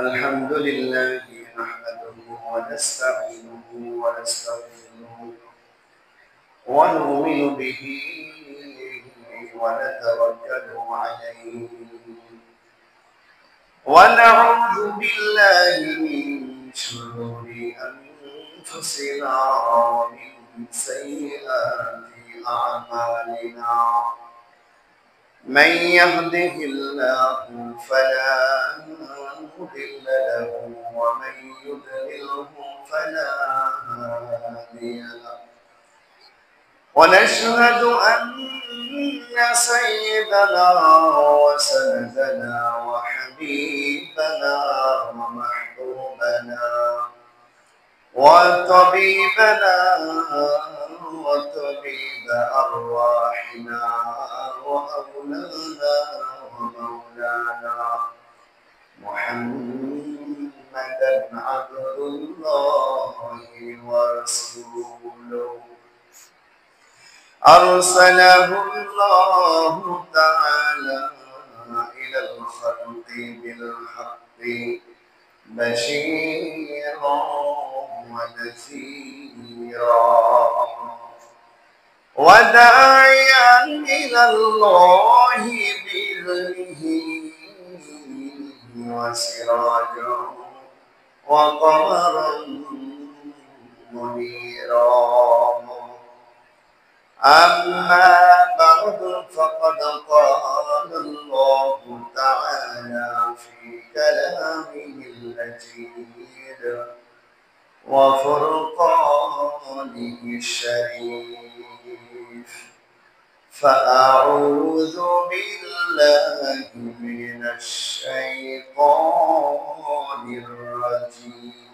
الحمد لله نحمده ونستعينه ونستغفره ونؤمن به ونتوكل عليه ونعوذ بالله من شرور أنفسنا ومن سيئات أعمالنا من يهده الله فلا مضل له ومن يضلله فلا هادي له ونشهد أن سيدنا وسندنا وحبيبنا ومحبوبنا وطبيبنا وطبيب أرواحنا وأولانا ومولانا محمدا عبد الله ورسوله أرسله الله تعالى إلى الخلق بالحق بشيرا ونذيرا وداعيا إلى الله بإذنه وسراجا وقمرا منيرا أما بعد فقد قال الله تعالى في كلامه المجيد وفرقانه الشريف فأعوذ بالله من الشيطان الرجيم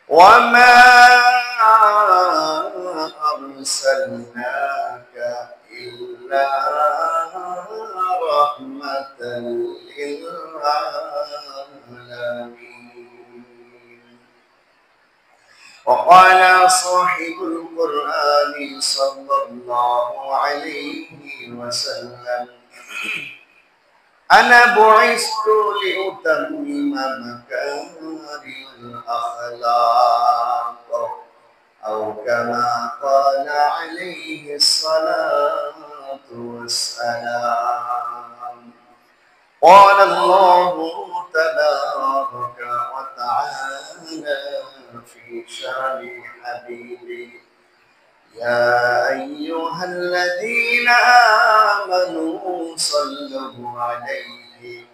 وما أرسلناك إلا رحمة للعالمين وقال صاحب القرآن صلى الله عليه وسلم أنا بعثت لأتمم مكارم الأخلاق أو كما قال عليه الصلاة والسلام قال الله تبارك وتعالى في شأن حبيبه يا أيها الذين آمنوا صلوا عليه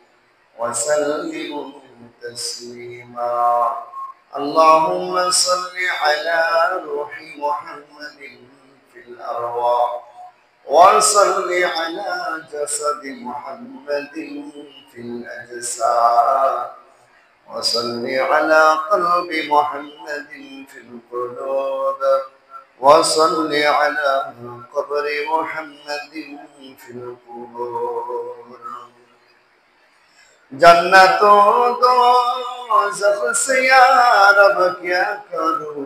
وسلموا تسليما اللهم صل على روح محمد في الأرواح وصل على جسد محمد في الأجساد وصل على قلب محمد في القلوب وصل على قبر محمد في القبور जन्नतों दोज़ख से या रब क्या करूं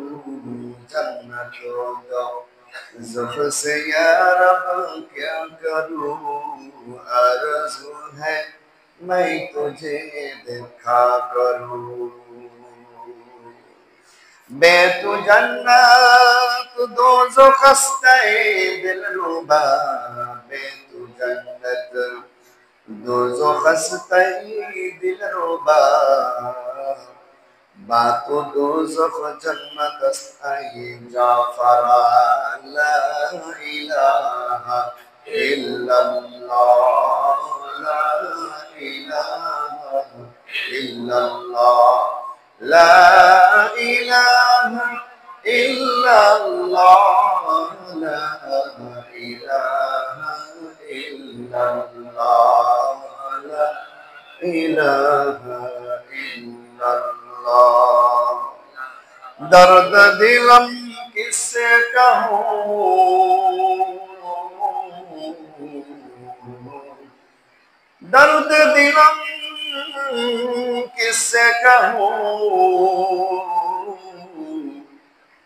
जन्नतों दोज़ख से या रब क्या करूं आरज़ू है मैं तुझे देखा करूं बेतु जन्नत दोज़ख से दिलरुबा बेतु जन्नत दोज़ख से दिलरुबा बातु दोज़ख जन्नत से जाफरा ला इलाहा इल्लल्लाह ला इलाहा इल्लल्लाह ला इलाहा इल्लल्लाह ला इलाहा इल्लल्लाह ला इलाहा इल्लल्लाह दर्द दिलम किससे कहूँ दर्द दिलम किससे कहूँ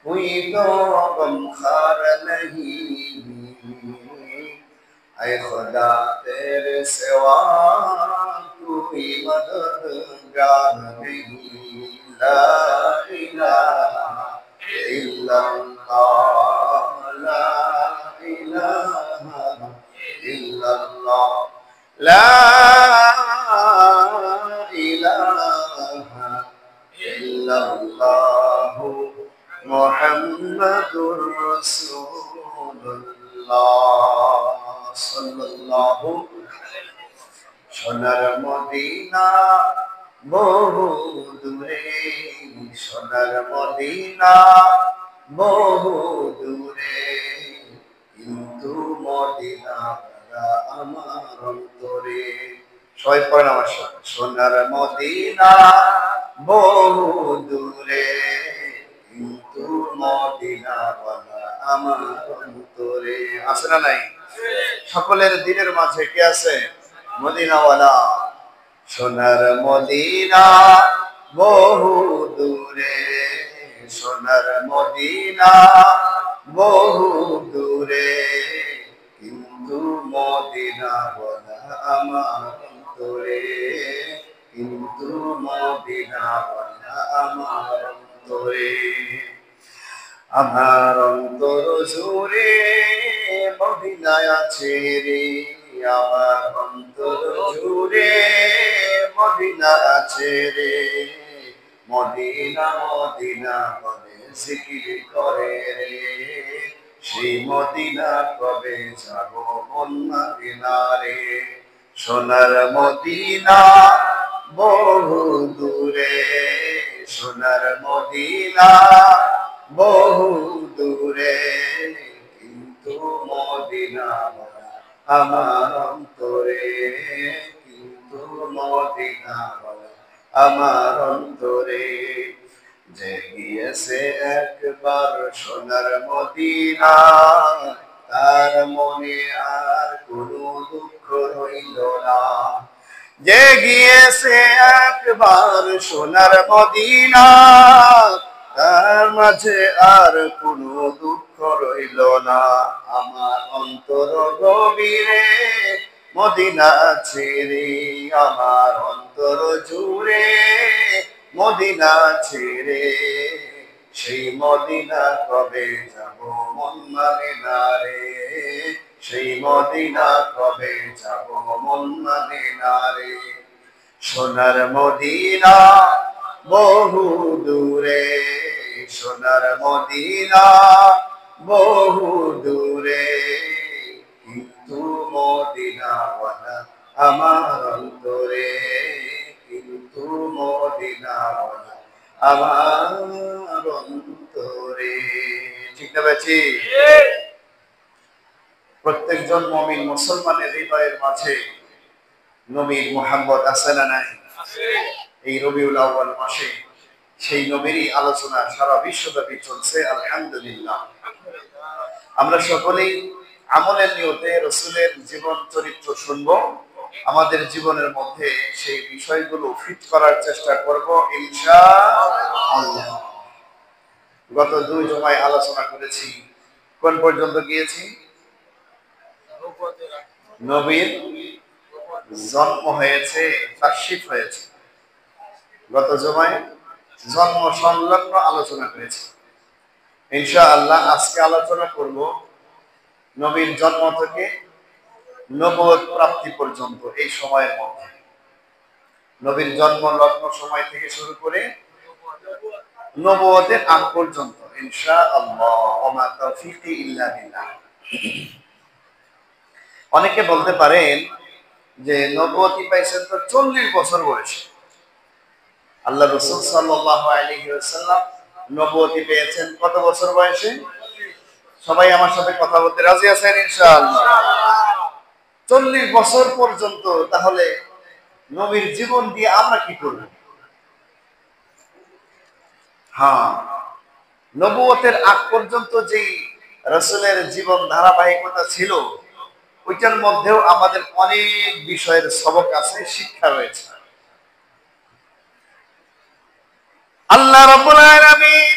हुई तो गमखार नहीं ऐ खुदा तेरे सिवा तू कोई मददगार नहीं ला इलाहा इल्लल्लाह ला इलाहा इल्लल्लाह ला इलाहा इल्लल्लाह मुहम्मदुर রাসূলুল্লাহ সাল্লাল্লাহু সোনার মদিনা বহু দূরে সোনার মদিনা বহু দূরে কিন্তু মদিনা আমার অন্তরে সবাই পড়েন আমার সাথে সোনার মদিনা বহু দূরে কিন্তু মদিনা আমার অন্তরে আছে না নাই সকলের দিনের মাঝে কে আছে মদিনাওয়ালা সোনার মদিনা বহু দূরে সোনার মদিনা বহু দূরে কিন্তু মদিনাওয়ালা আমার অন্তরে কিন্তু মদিনাওয়ালা আমার অন্তরে আমার অন্তর জুড়ে মদিনা আছে রে আমার অন্তর জুড়ে মদিনা আছে রে মদিনা মদিনা বলে জিকির করে রে সেই মদিনা কবে যাব মন মদিনা রে সোনার মদিনা বহু দূরে সোনার মদিনা বহু দূরে কিন্তু মদিনা আমার অন্তরে কিন্তু মদিনা আমার অন্তরে যে গিয়েছে একবার সোনার মদিনা তার মনে আর কোনো দুঃখ রইল না যে গিয়েছে একবার সোনার মদিনা তার মাঝে আর কোনো দুঃখ রইল না আমার অন্তর গভীরে মদিনা আছে রে আমার অন্তর জুড়ে মদিনা আছে রে সেই মদিনা কবে যাব মন মানে না রে সেই মদিনা কবে যাব মন মানে না রে সোনার মদিনা বহু দূরে সোনার মদিনা বহু দূরে কিন্তু মদিনাওয়ালা আমার অন্তরে কিন্তু মদিনাওয়ালা আমার অন্তরে ঠিক না বেশি প্রত্যেকজন মুমিন মুসলমানের হৃদয়ের মাঝে নবীর মুহাম্মদ আছে না নাই এই রবিউল আউয়াল মাসে সেই নবীরই আলোচনা সারা বিশ্বব্যাপী চলছে আলহামদুলিল্লাহ আমরা সকলেই আমলের নিয়তে রাসূলের জীবন চরিত্র শুনবো আমাদের জীবনের মধ্যে সেই বিষয়গুলো ফিট করার চেষ্টা করব ইনশাআল্লাহ গত 2 জুমায় আলোচনা করেছি কোন পর্যন্ত গিয়েছি নবীর জন্ম হয়েছে তাশরীফ হয়েছে গত জুমায় জন্ম সংলগ্ন আলোচনা করেছি ইনশাআল্লাহ আজকে আলোচনা করব নবীর জন্ম থেকে নবুয়ত প্রাপ্তি পর্যন্ত এই সময়ের মধ্যে নবীর জন্ম লগ্ন সময় থেকে শুরু করে নবুয়তের আগ পর্যন্ত ইনশাআল্লাহ ওয়া মা তাওফীকি ইল্লা বিল্লাহ অনেকে বলতে পারেন যে নবুয়তি পাইছেন তো 40 বছর বয়সে আল্লাহ রাসূল সাল্লাল্লাহু আলাইহি ওয়াসাল্লাম নবুয়তি পেয়েছেন কত বছর বয়সে সবাই আমার সাথে কথা বলতে রাজি আছেন ইনশাআল্লাহ 40 বছর পর্যন্ত তাহলে নবীর জীবন দিয়ে আমরা কি করব হ্যাঁ নবুয়তের আগ পর্যন্ত যে রাসূলের জীবন ধারাবাহিকতা ছিল ওইটার মধ্যেও আমাদের অনেক বিষয়ের সবক আছে শিক্ষা রয়েছে আল্লাহ রাব্বুল আলামিন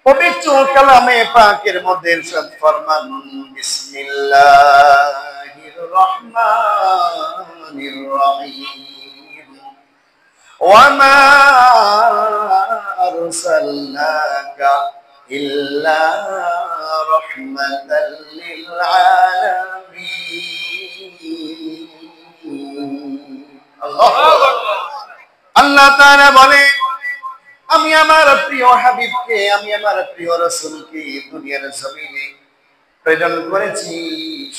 পবিত্র কালামে পাকের মধ্যে ইরশাদ ফরমান বিসমিল্লাহির রহমানির রহিম ওয়ামা আরসালনাকা ইল্লা রাহমাতাল লিল আলামিন। আল্লাহ তাআলা বলে, আমি আমার প্রিয় হাবিবকে, আমি আমার প্রিয় রাসূলকে দুনিয়ার জমিনে প্রেরণ করেছি,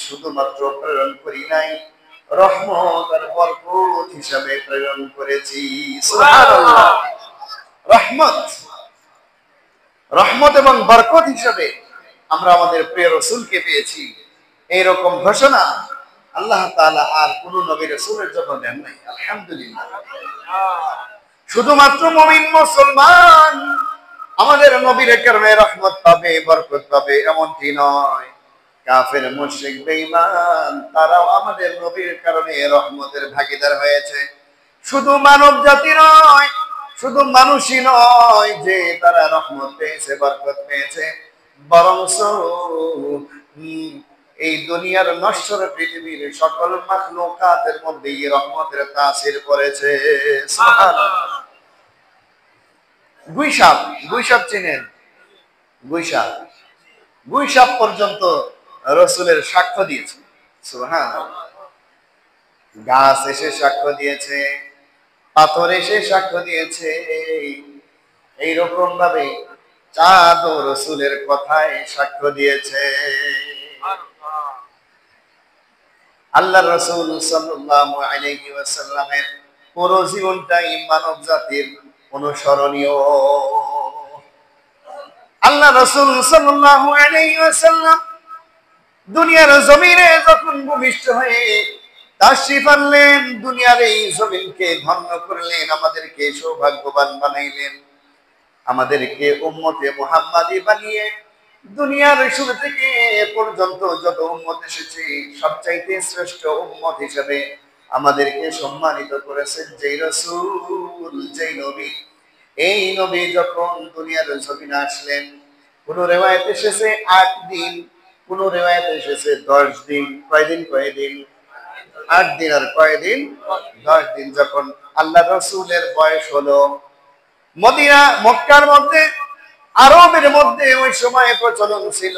শুধুমাত্র প্রেরণ করি নাই, রহমত আর বরকত হিসাবে প্রেরণ করেছি। সুবহানাল্লাহ। রহমত, রহমত এবং বরকত হিসাবে আমরা আমাদের প্রিয় রাসূলকে পেয়েছি। এইরকম ঘোষণা আল্লাহ তাআলা আর কোন নবী রাসূলের জন্য দেন নাই। আলহামদুলিল্লাহ। শুধুমাত্র মুমিন মুসলমান আমাদের নবীর কারণে রহমত পাবে, বরকত পাবে এমনটি নয়। কাফের, মুশরিক, বেঈমান তারাও আমাদের নবীর কারণে রহমতের ভাগীদার হয়েছে। শুধু মানব জাতি নয়, শুধু মানুষই নয় যে তারা রহমত পেয়েছে, বরকত পেয়েছে, বরং এই দুনিয়ার নশ্বর পৃথিবীর সকল মাখলুকাতের মধ্যে এই রহমতের তাসির পড়েছে। সুবহানাল্লাহ। গুইসাপ, গুইসাপ চিনেন? গুইসাপ, গুইসাপ পর্যন্ত রাসূলের সাক্ষ্য দিয়েছে। সুবহানাল্লাহ। গাছ এসে সাক্ষ্য দিয়েছে, পাথর এসে সাক্ষ্য দিয়েছে, এইরকম ভাবে চাঁদ ও রাসূলের কথায় সাক্ষ্য দিয়েছে। আল্লাহর রাসূল সাল্লাল্লাহু আলাইহি ওয়াসাল্লামের পুরো জীবনটাই মানব জাতির অনুসরণীয়। আল্লাহ রাসূল সাল্লাল্লাহু আলাইহি ওয়াসাল্লাম দুনিয়ার জমিনে যখন ভূমিষ্ঠ হয়ে তাশরীফ আনলেন, দুনিয়ার এই জমিনকে ধন্য করলেন, আমাদেরকে সৌভাগ্যবান বানাইলেন, আমাদেরকে উম্মতে মুহাম্মাদি বানিয়ে দুনিয়ার শুরু থেকে পর্যন্ত যত উম্মত এসেছে সবচাইতে শ্রেষ্ঠ উম্মত হিসেবে আমাদেরকে সম্মানিত করেছেন যেই রাসূল, যেই নবী। এই নবী যখন দুনিয়ার জমিনে আসলেন, কোন রিওয়ায়াত এসেছে 8 দিন, কোন রিওয়ায়াত এসেছে 10 দিন। কয়দিন? 8 দিন আর কয়দিন? 10 দিন। যখন আল্লাহ রাসূলের বয়স হলো, মদিনা মক্কার মধ্যে, আরবের মধ্যে ওই সময় প্রচলন ছিল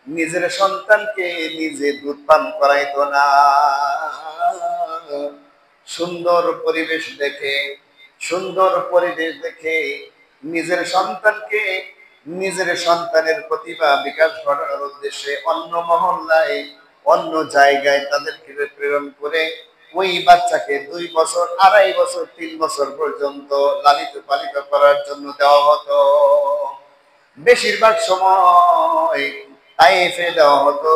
নিজের সন্তানকে নিজে দুধ পান করাইতো না। সুন্দর পরিবেশ দেখে, সুন্দর পরিবেশ দেখে নিজের সন্তানকে, নিজের সন্তানের প্রতিভা বিকাশ ঘটানোর উদ্দেশ্যে অন্য মহল্লায়, অন্য জায়গায় তাদেরকে প্রেরণ করে ওই বাচ্চাকে 2 বছর, 2.5 বছর, 3 বছর পর্যন্ত লালিত পালিত করার জন্য দেওয়া হতো। বেশিরভাগ সময় তায়েফে দেওয়া হতো,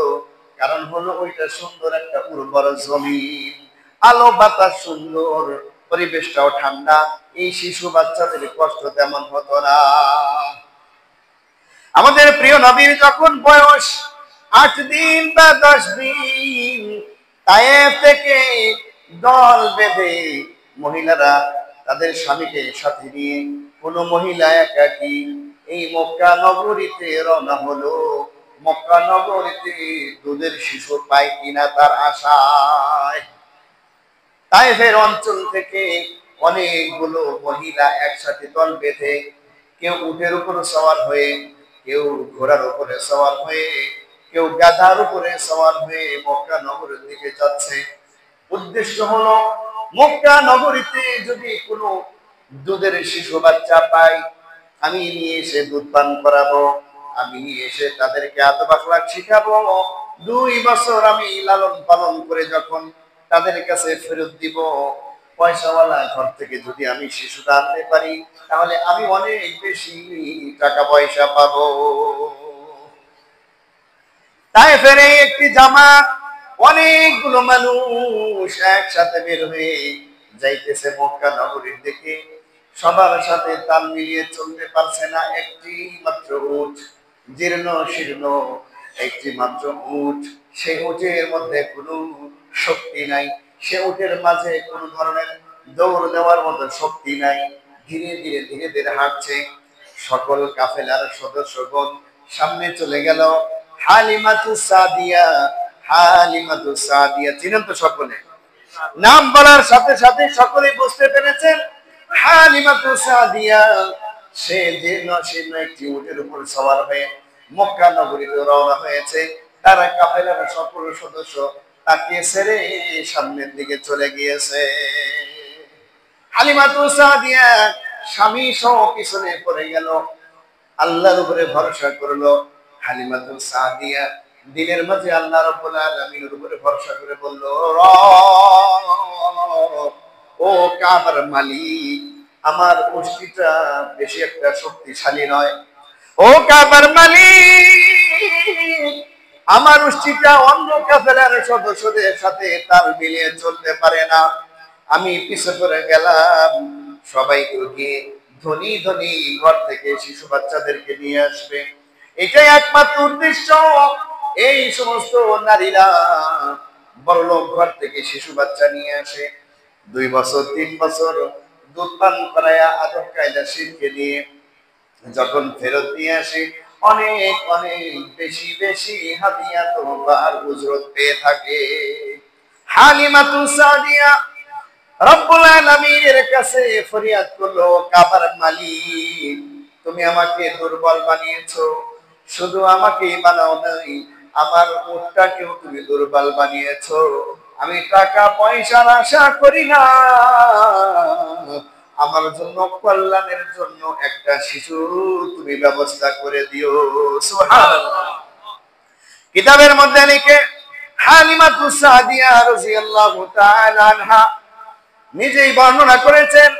কারণ হলো ওইটা সুন্দর একটা উর্বর জমিন, আলো বাতাস সুন্দর, পরিবেশটাও ঠান্ডা, এই শিশু বাচ্চাদের কষ্ট তেমন হতো না। আমাদের প্রিয় নবীর যখন বয়স 8 দিন বা 10 দিন, তায়েফ থেকে দল বেঁধে মহিলারা তাদের স্বামীকে সাথে নিয়ে, কোন মহিলা একাকী এই মক্কা নগরীতে রওনা হলো। মক্কা নগরীতে দুধের শিশু পায় কিনা তার আশায় তায়েফের অঞ্চল থেকে অনেকগুলো মহিলা একসাথে দল বেঁধে, কেউ উটের উপর সওয়ার হয়ে, কেউ ঘোড়ার উপরে সওয়ার হয়ে, কেউ গাধার উপরে সওয়ার হয়ে মক্কা নগরীর দিকে যাচ্ছে। উদ্দেশ্য হলো মক্কা নগরীতে যদি কোনো দুধের শিশু বাচ্চা পাই, আমি নিয়ে এসে দুধ পান করাবো, আমি নিয়ে এসে তাদেরকে আদব আখলাক শিখাবো। 2 বছর আমি লালন পালন করে যখন তাদের কাছে ফেরত দিব, পয়সাওয়ালা ঘর থেকে যদি আমি শিশুটা আনতে পারি, তাহলে আমি অনেক বেশি টাকা পয়সা পাবো। তায়েফের একটি জামাত, অনেকগুলো মানুষ একসাথে বের হয়ে যাইতেছে মক্কা নগরীর দিকে। সবার সাথে তাল মিলিয়ে চলতে পারছে না। একটি মাত্র উট, জীর্ণ শীর্ণ একটি মাত্র উট, সেই উটের মধ্যে কোনো শক্তি নাই, সে উটের মাঝে কোনো ধরনের দৌড় দেওয়ার মতো শক্তি নাই। ধীরে ধীরে ধীরে ধীরে হাঁটছে। সকল কাফেলার সদস্যগণ সামনে চলে গেল। হালিমাতু সাদিয়া, হালিমাতু সাদিয়া চিনেন তো সকলে? নাম বলার সাথে সাথে সকলেই বুঝতে পেরেছেন হালিমাতু সাদিয়া সে একটি উটের উপর সওয়ার হয়ে মক্কা নগরীতে রওনা হয়েছে। তারা কাফেলার সকল সদস্য তাকে ছেড়ে সামনের দিকে চলে গিয়েছে। হালিমাতু সাদিয়া স্বামী সহ পিছনে পড়ে গেল, আল্লাহর উপরে ভরসা করলো। হালিমাতু সাদিয়া দিনের মাঝে আল্লাহ রাব্বুল আলামিনের উপরে ভরসা করে বলল, ও কাবার মালিক, আমার উষ্টিটা বেশি একটা শক্তিশালী নয়। ও কাবার মালিক, আমার উষ্টিটা অন্য কাফেলার সদস্যদের সাথে তাল মিলিয়ে চলতে পারে না। আমি পিছে পড়ে গেলাম। সবাই গিয়ে ধনী ধনী ঘর থেকে শিশু বাচ্চাদেরকে নিয়ে আসবে, এটাই একমাত্র উদ্দেশ্য। এই সমস্ত নারীরা বড়লোক ঘর থেকে শিশু বাচ্চা নিয়ে আসে, 2 বছর 3 বছর দুধ পান করায়া আদব কায়দা শিখে নিয়ে যখন ফেরত নিয়ে আসে, অনেক অনেক বেশি বেশি হাদিয়া তোবার উজরত পেয়ে থাকে। হালিমাতু সাদিয়া রব্বুল আলামিনের কাছে ফরিয়াদ করলো, কাবার মালিক, তুমি আমাকে দুর্বল বানিয়েছো, শুধু আমাকেই বানাও নাই, আমার উটটাকেও তুমি দুর্বল বানিয়েছো। আমি টাকা পয়সার আশা করি না, আমার জন্য কল্যাণের জন্য একটা শিশু তুমি ব্যবস্থা করে দিও। সুবহানাল্লাহ। কিতাবের মধ্যে লিখে হালিমাতু সাদিয়া রাদিয়াল্লাহু তাআলা আনহা নিজেই বর্ণনা করেছেন,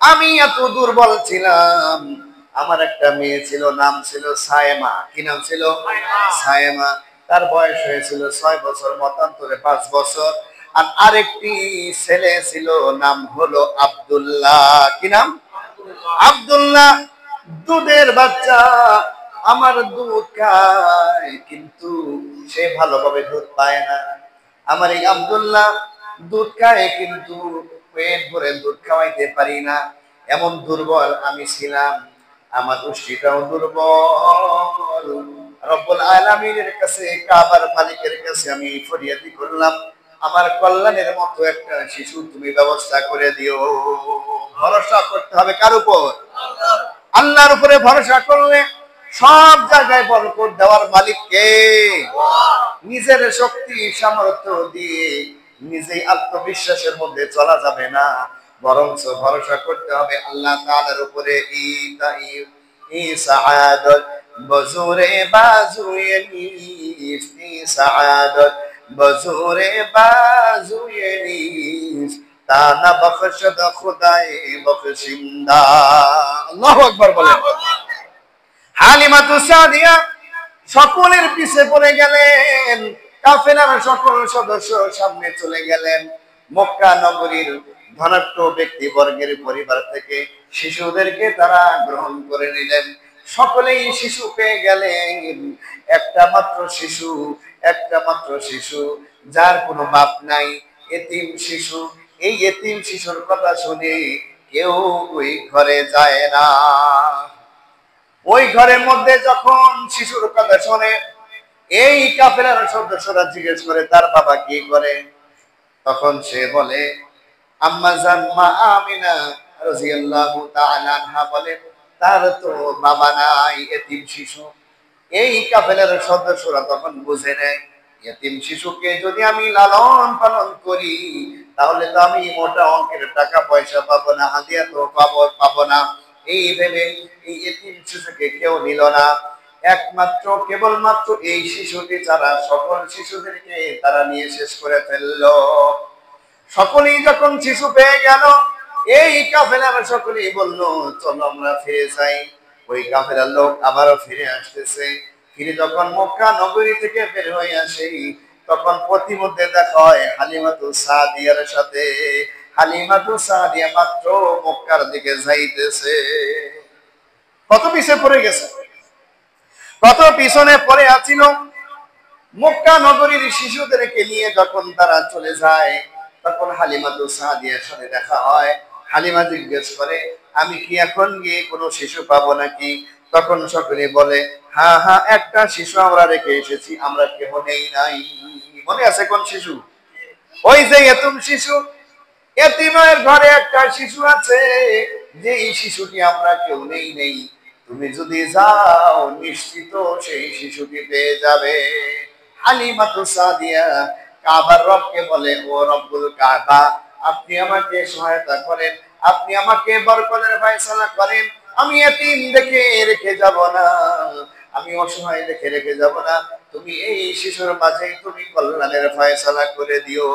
আমি এত দুর্বল ছিলাম, আমার একটা মেয়ে ছিল, নাম ছিল সায়েমা। কি নাম ছিল? সায়েমা। তার বয়স হয়েছিল 6 বছর, মতান্তরে 5 বছর। আর আরেকটি ছেলে ছিল, নাম হলো আব্দুল্লাহ। কি নাম? আব্দুল্লাহ। দুধের বাচ্চা, আমার দুধ খায় কিন্তু সে ভালোভাবে দুধ পায় না। আমার এই আব্দুল্লাহ দুধ খায় কিন্তু পেট ভরে দুধ খাওয়াইতে পারি না, এমন দুর্বল আমি ছিলাম। আমার পুষ্টিটাও দুর্বল। রব্বুল আলামিনের কাছে, কাবার মালিকের কাছে আমি ফরিয়াদি করলাম, আমার কল্যাণের মতো একটা শিশু তুমি ব্যবস্থা করে দিও। ভরসা করতে হবে কার উপর? আল্লাহর উপরে ভরসা করলে সব জায়গায় বরকত দেওয়ার মালিক কে? নিজের শক্তি সামর্থ্য দিয়ে নিজেই আত্মবিশ্বাসের মধ্যে চলা যাবে না, বরঞ্চ ভরসা করতে হবে আল্লাহ তাআলার উপরে। সাআদত বজুরে বাজুয়ে নিস, সাআদত বজুরে বাজুয়ে নিস, তানা বখশদ খুদায়ে বখশিন্দা। আল্লাহু আকবার বলেন। হালিমাতু সাদিয়া সকলের পিছে পড়ে গেলেন, কাফেলার সকল সদস্য সামনে চলে গেলেন। মক্কা নগরীর ধনাঢ্য ব্যক্তিবর্গের পরিবার থেকে শিশুদেরকে তারা গ্রহণ করে নিলেন। সকলেই শিশু পেয়ে গেলেন। একটা মাত্র শিশু, একটা মাত্র শিশু, যার কোনো বাপ নাই, এতিম শিশু। এই এতিম শিশুর কথা শুনে কেউ ওই ঘরে যায় না। ওই ঘরের মধ্যে যখন শিশুর কথা শোনে, এই কাফেলার সদস্যরা জিজ্ঞেস করে তার বাবা কি করে, তখন সে বলে, আম্মা জান মা আমিনা রাদিয়াল্লাহু তাআলা আনহা বলে, তার তো বাবা নাই, এতিম শিশু। এই কাফেলার সদস্যরা তখন বুঝে নেয়, এতিম শিশুকে যদি আমি লালন পালন করি, তাহলে তো আমি মোটা অঙ্কের টাকা পয়সা পাবো না, হাদিয়া তো পাবো না। এই ভেবে এই এতিম শিশুকে কেউ নিল না। একমাত্র কেবলমাত্র এই শিশুটি ছাড়া সকল শিশুদেরকে তারা নিয়ে শেষ করে ফেললো। সকলেই যখন শিশু পেয়ে গেল, এই কাফেলার সকলেই বলল, চলো আমরা ফিরে যাই। ওই কাফেলার লোক আবারও ফিরে আসতেছে। ফিরে যখন মক্কা নগরী থেকে বের হয়ে আসে, তখন পথিমধ্যে দেখা হয় হালিমাতু সাদিয়ার সাথে। হালিমাতু সাদিয়া মাত্র মক্কার দিকে যাইতেছে। কত পিছে পড়ে গেছে, কত পিছনে পড়ে আছিল। মক্কা নগরীর শিশুদেরকে নিয়ে যখন তারা চলে যায়, তখন হালিমাতু সাদিয়ার সাথে দেখা হয়। হালিমা জিজ্ঞেস করে, আমি কি এখন গিয়ে কোনো শিশু পাবো নাকি? তখন সকলে বলে, হ্যাঁ হ্যাঁ, একটা শিশু আমরা রেখে এসেছি, আমরা কেহ নেই নাই। মনে আছে কোন শিশু? ওই যে এতিম শিশু। এতিমের ঘরে একটা শিশু আছে, যে এই শিশুটি আমরা কেউ নেই, তুমি যদি যাও নিশ্চিত সেই শিশুটি পেয়ে যাবে। হালিমাতু সাদিয়া কাবার রবকে বলে, ও রব্বুল কাবা, আপনি আমাকে সহায়তা করেন, আপনি আমাকে বরকতের ফয়সালা করেন। আমি এতিম দেখে রেখে যাব না, আমি অসহায় দেখে রেখে যাব না, তুমি এই শিশুর মাঝেই তুমি কল্যাণের ফয়সালা করে দিও।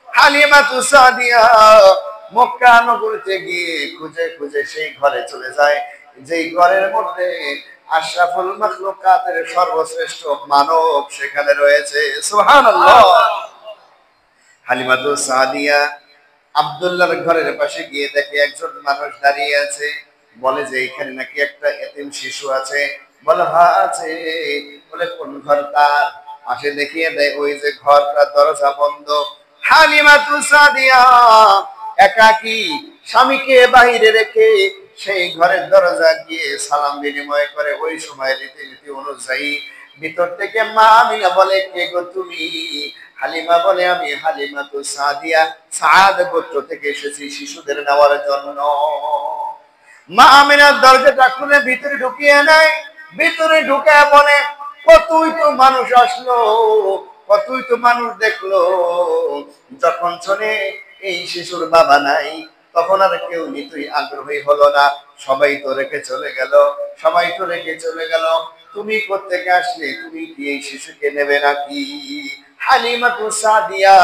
হালিমাতু সাদিয়া মক্কা নগরীতে গিয়ে খুঁজে খুঁজে সেই ঘরে চলে যায়, যেই ঘরের মধ্যে আশরাফুল মাখলুকাতের সর্বশ্রেষ্ঠ মানব সেখানে রয়েছে। সুবহানাল্লাহ। হালিমাতু সাদিয়া আব্দুল্লাহর ঘরের পাশে গিয়ে দেখে একজন মানুষ দাঁড়িয়ে আছে, বলে যে এখানে নাকি একটা এতিম শিশু আছে। বলে হ্যাঁ আছে। বলে কোন ঘর তার? পাশে দেখিয়ে দেয় ওই যে ঘরটা দরজা বন্ধ। হালিমাতু সাদিয়া একাকী স্বামীকে বাহিরে রেখে সেই ঘরের দরজা গিয়ে সালাম বিনিময় করে। ওই সময় রীতিনীতি অনুযায়ী ভিতর থেকে মা আমিনা বলে, কে গো তুমি? হালিমা বলে, আমি হালিমাতু সাদিয়া, সাদ গোত্র থেকে এসেছি শিশুদের নেওয়ার জন্য। মা আমিনার দরজাটা খুলে ভিতরে ঢুকিয়ে নেয়। ভিতরে ঢুকে বলে, কতই তো মানুষ আসলো, কতই তো মানুষ দেখলো, যখন শোনে এই শিশুর বাবা নাই, তখন আর কেউ নিতই আগ্রহী হলো না। সবাই তো রেখে চলে গেল, সবাই তো রেখে চলে গেল, তুমি কোত্থেকে আসলে? তুমি কি এই শিশুকে নেবে নাকি? হালিমাতু সাদিয়া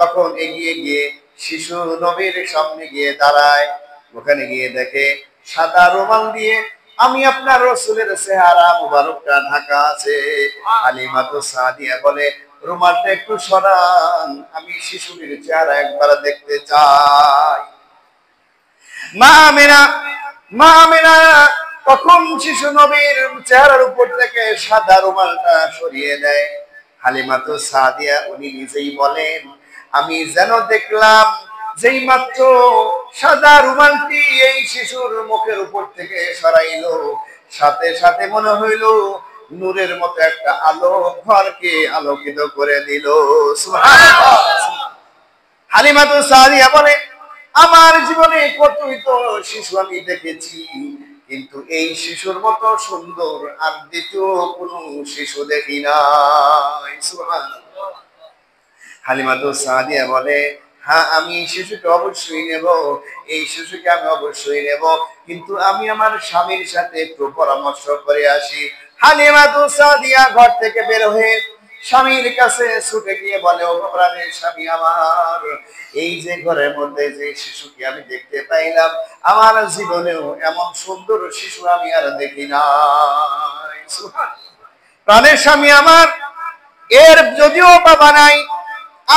তখন এগিয়ে গিয়ে শিশু নবীর সামনে গিয়ে দাঁড়ায়। ওখানে গিয়ে দেখে সাদা রুমাল দিয়ে আমি আপনার রসুলের চেহারা মুবারকটা ঢাকা আছে। হালিমাতু সাদিয়া বলে, রুমালটা একটু সরান, আমি শিশুটির চেহারা একবার দেখতে চাই। মা আমিনা তখন শিশু নবীর চেহারার উপর থেকে সাদা রুমালটা সরিয়ে দেয়। হালিমাতু সাদিয়া উনি নিজেই বলেন, আমি যেন দেখলাম যেই মাত্র সাদা রুমালটি এই শিশুর মুখের উপর থেকে সরাইলো, সাথে সাথে মনে হইল নূরের মতো একটা আলো ঘরকে আলোকিত করে দিল। সুবহানাল্লাহ। হালিমাতু সাদিয়া বলে, আমার জীবনে কতই তো শিশু আমি দেখেছি, কিন্তু এই শিশুর মতো সুন্দর আর দ্বিতীয় কোন শিশু দেখি নাই। সুবহানাল্লাহ। হালিমাতু সাদিয়া বলে, হ্যাঁ আমি এই শিশুকে অবশ্যই নেব, এই শিশুকে আমি অবশ্যই নেব, কিন্তু আমি আমার স্বামীর সাথে একটু পরামর্শ করে আসি। হালিমাতু সাদিয়া ঘর থেকে বের হয়ে স্বামীর কাছে ছুটে গিয়ে বলে, ও প্রাণের স্বামী আমার, এই যে ঘরের মধ্যে যে শিশুকে আমি দেখতে পাইলাম, আমার জীবনেও এমন সুন্দর শিশু আমি আর দেখি নাই। প্রাণের স্বামী আমার, এর যদিও বাবা নাই,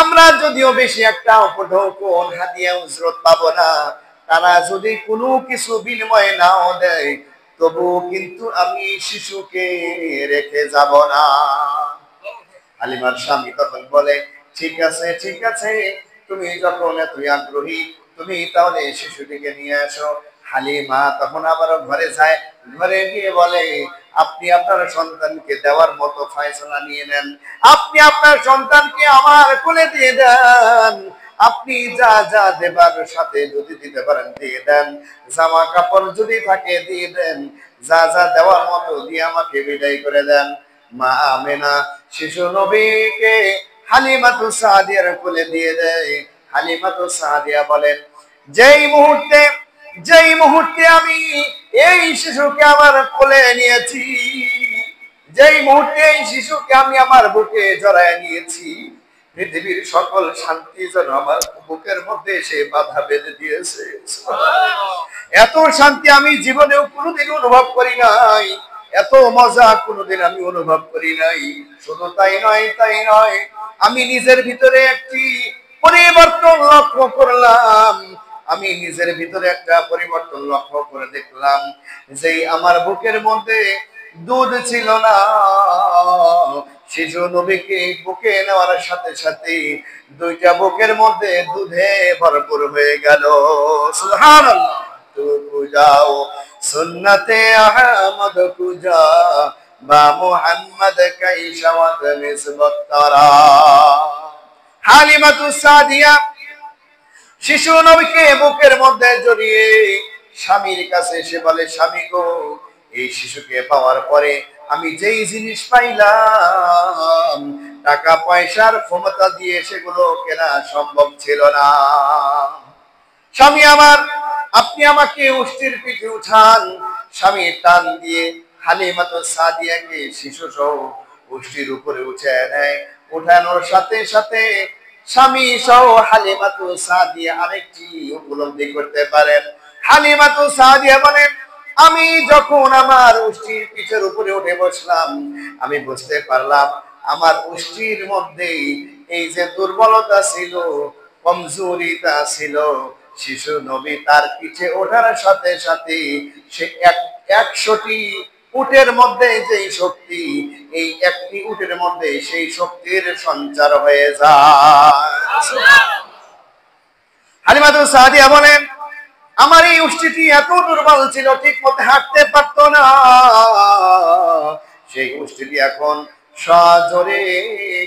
আমরা যদিও বেশি একটা উপঢৌকন হাদিয়া উজরত পাবো না, তারা যদি কোনো কিছু বিনিময়ে নাও দেয়, তবু কিন্তু আমি শিশুকে রেখে যাব না। হালিমার স্বামী তখন বলে, ঠিক আছে ঠিক আছে, তুমি যখন এতই আগ্রহী, তুমি তাহলে শিশুটিকে নিয়ে আসো। হালিমা তখন আবারও ঘরে যায়। ঘরে গিয়ে বলে, আপনি আপনার সন্তানকে দেওয়ার মতো ফয়সালা নিয়ে নেন, আপনি আপনার সন্তানকে আমার কোলে দিয়ে দেন, আপনি যা যা দেবার সাথে যদি দিতে পারেন দিয়ে দেন, জামা কাপড় যদি থাকে দিয়ে দেন, যা যা দেওয়ার মতো দিয়ে আমাকে বিদায় করে দেন। মা আমেনা শিশু নবীকে হালিমাতু সাদিয়ার কোলে দিয়ে দেয়। হালিমাতু সাদিয়া বলেন, যেই মুহূর্তে আমি এই শিশুকে আমার কোলে নিয়েছি, যেই মুহূর্তে এই শিশুকে আমি আমার বুকে জড়ায় নিয়েছি, পৃথিবীর সকল শান্তি যেন আমার বুকের মধ্যে এসে বাধা বেঁধে দিয়েছে। এত শান্তি আমি জীবনেও কোনোদিন অনুভব করি নাই, এত মজা কোনোদিন আমি অনুভব করি নাই। শুধু তাই নয়, আমি নিজের ভিতরে একটি পরিবর্তন লক্ষ্য করলাম। আমি নিজের ভিতরে একটা পরিবর্তন লক্ষ্য করে দেখলাম, যে আমার বুকের মধ্যে দুধ ছিল না, শিশু নবীকে বুকে নেওয়ার সাথে সাথে দুইটা বুকের মধ্যে দুধে ভরপুর হয়ে গেল। সুবহানাল্লাহ। তু যাও সুন্নতে আহমদ কুজা বা মুহাম্মদ কাইশাওয়াত মিসবত তারা। হালিমাতু সাদিয়া শিশু নবীকে বুকের মধ্যে জড়িয়ে স্বামীর কাছে এসে বলে, স্বামী গো, এই শিশুকে পাওয়ার পরে আমি যেই জিনিস পাইলাম টাকা পয়সার ক্ষমতা দিয়ে সেগুলো কেনা সম্ভব ছিল না। স্বামী আমার, আপনি আমাকে উষ্টির পিঠে উঠান। স্বামী টান দিয়ে হালিমাতুস সাদিয়াকে শিশু সহ উষ্টির উপরে উঠে নেয়। উঠানোর সাথে সাথে স্বামী সহ হালিমাতুস সাদিয়া আরেকটি উপলব্ধি করতে পারেন। হালিমাতুস সাদিয়া বলেন, আমি যখন আমার উষ্টির পিঠের উপরে উঠে বসলাম, আমি বুঝতে পারলাম আমার উষ্টির মধ্যে এই যে দুর্বলতা ছিল, কমজোরিতা ছিল, শিশু নবী তার পিঠে ওঠার সাথে সাথে সে 100টি উটের মধ্যে যেই শক্তি, এই একটি উটের মধ্যে সেই শক্তির সঞ্চার হয়ে যায়। হালিমাতুস সাদিয়া বলেন, আমার এই উষ্টিটি এত দুর্বল ছিল, ঠিক মতো হাঁটতে পারতো না। সেই উষ্টিটি এখন সজোরে